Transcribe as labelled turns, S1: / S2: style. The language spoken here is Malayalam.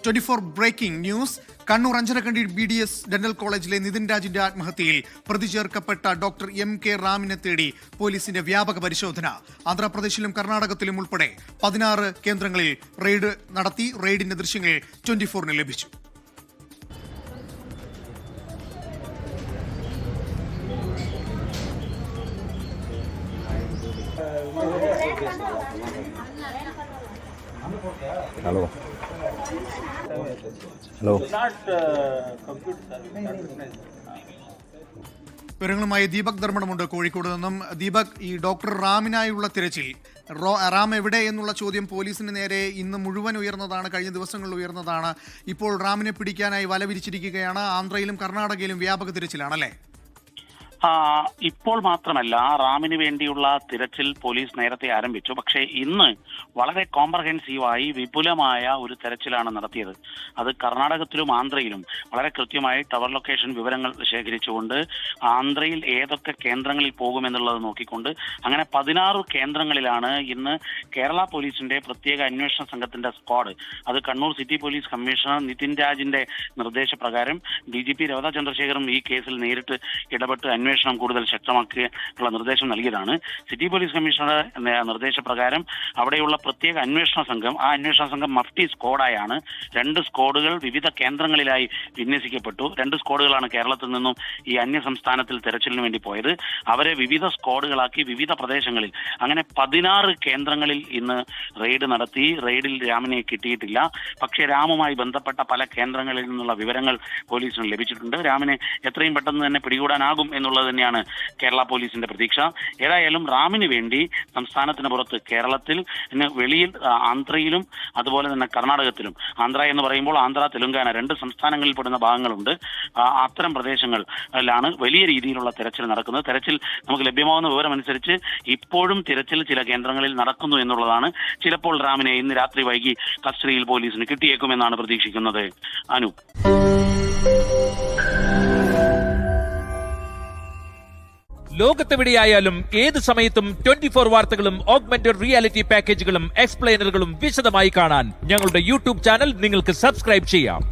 S1: 24 breaking news. Kannur Anjarakandy BDS dental കോളേജിലെ നിതിൻ രാജിന്റെ ആത്മഹത്യയിൽ പ്രതി ചേർക്കപ്പെട്ട ഡോക്ടർ MK റാമിനെ തേടി പോലീസിന്റെ വ്യാപക പരിശോധന. ആന്ധ്രാപ്രദേശിലും കർണാടകത്തിലും ഉൾപ്പെടെ 16 കേന്ദ്രങ്ങളിൽ റെയ്ഡ് നടത്തി. റെയ്ഡിന്റെ ദൃശ്യങ്ങൾ 24-ന് ലഭിച്ചു.
S2: ഹലോ ഹലോ
S1: വിവരങ്ങളുമായി ദീപക് ധർമ്മടമുണ്ട് കോഴിക്കോട് നിന്നും. ദീപക്, ഈ ഡോക്ടർ റാമിനായുള്ള തിരച്ചിൽ, റാം എവിടെ എന്നുള്ള ചോദ്യം പോലീസിന് നേരെ ഇന്ന് മുഴുവൻ ഉയർന്നതാണ്, കഴിഞ്ഞ ദിവസങ്ങളിൽ ഉയർന്നതാണ്. ഇപ്പോൾ റാമിനെ പിടിക്കാനായി വല വിരിച്ചിരിക്കുകയാണ്. ആന്ധ്രയിലും കർണാടകയിലും വ്യാപക തിരച്ചിലാണല്ലേ?
S3: ഇപ്പോൾ മാത്രമല്ല, റാമിന് വേണ്ടിയുള്ള തിരച്ചിൽ പോലീസ് നേരത്തെ ആരംഭിച്ചു. പക്ഷേ ഇന്ന് വളരെ കോംപ്രഹെൻസീവായി വിപുലമായ ഒരു തെരച്ചിലാണ് നടത്തിയത്. അത് കർണാടകത്തിലും ആന്ധ്രയിലും വളരെ കൃത്യമായി ടവർ ലൊക്കേഷൻ വിവരങ്ങൾ ശേഖരിച്ചുകൊണ്ട് ആന്ധ്രയിൽ ഏതൊക്കെ കേന്ദ്രങ്ങളിൽ പോകുമെന്നുള്ളത് നോക്കിക്കൊണ്ട് അങ്ങനെ 16 കേന്ദ്രങ്ങളിലാണ് ഇന്ന് കേരള പോലീസിന്റെ പ്രത്യേക അന്വേഷണ സംഘത്തിന്റെ സ്ക്വാഡ്, അത് Kannur city police commissioner Nitin രാജിന്റെ നിർദ്ദേശപ്രകാരം DGP രവത ചന്ദ്രശേഖറും ഈ കേസിൽ നേരിട്ട് ഇടപെട്ട് അന്വേഷണം കൂടുതൽ ശക്തമാക്കിയുള്ള നിർദ്ദേശം നൽകിയതാണ്. സിറ്റി പോലീസ് കമ്മീഷണറുടെ നിർദ്ദേശപ്രകാരം അവിടെയുള്ള പ്രത്യേക അന്വേഷണ സംഘം, ആ അന്വേഷണ സംഘം മഫ്റ്റി സ്ക്വാഡായാണ്. 2 സ്ക്വാഡുകൾ വിവിധ കേന്ദ്രങ്ങളിലായി വിന്യസിക്കപ്പെട്ടു. 2 സ്ക്വാഡുകളാണ് കേരളത്തിൽ നിന്നും ഈ അന്യ സംസ്ഥാനത്തിൽ തെരച്ചിലിന് വേണ്ടി പോയത്. അവരെ വിവിധ സ്ക്വാഡുകളാക്കി വിവിധ പ്രദേശങ്ങളിൽ അങ്ങനെ 16 കേന്ദ്രങ്ങളിൽ ഇന്ന് റെയ്ഡ് നടത്തി. റെയ്ഡിൽ രാമിനെ കിട്ടിയിട്ടില്ല. പക്ഷേ രാമുമായി ബന്ധപ്പെട്ട പല കേന്ദ്രങ്ങളിൽ നിന്നുള്ള വിവരങ്ങൾ പോലീസിന് ലഭിച്ചിട്ടുണ്ട്. രാമിനെ എത്രയും പെട്ടെന്ന് തന്നെ പിടികൂടാനാകും എന്നുള്ളത് തന്നെയാണ് കേരള പോലീസിന്റെ പ്രതീക്ഷ. ഏതായാലും റാമിന് വേണ്ടി സംസ്ഥാനത്തിന് പുറത്ത് കേരളത്തിൽ വെളിയിൽ ആന്ധ്രയിലും അതുപോലെ തന്നെ കർണാടകത്തിലും, ആന്ധ്ര എന്ന് പറയുമ്പോൾ ആന്ധ്ര, തെലുങ്കാന 2 സംസ്ഥാനങ്ങളിൽ പെടുന്ന ഭാഗങ്ങളുണ്ട്. അത്തരം പ്രദേശങ്ങളിലാണ് വലിയ രീതിയിലുള്ള തെരച്ചിൽ നടക്കുന്നത്. തെരച്ചിൽ നമുക്ക് ലഭ്യമാകുന്ന വിവരമനുസരിച്ച് ഇപ്പോഴും തിരച്ചിൽ ചില കേന്ദ്രങ്ങളിൽ നടക്കുന്നു എന്നുള്ളതാണ്. ചിലപ്പോൾ റാമിനെ ഇന്ന് രാത്രി വൈകി കസ്റ്റഡിയിൽ പോലീസിന് കിട്ടിയേക്കുമെന്നാണ് പ്രതീക്ഷിക്കുന്നത്. അനു,
S4: ലോകത്തെവിടെയായാലും ഏത് സമയത്തും 24 വാർത്തകളും ഓഗ്മെന്റഡ് റിയാലിറ്റി പാക്കേജുകളും എക്സ്പ്ലെയിനറുകളും വിശദമായി കാണാൻ ഞങ്ങളുടെ YouTube ചാനൽ നിങ്ങൾക്ക് സബ്സ്ക്രൈബ് ചെയ്യാം.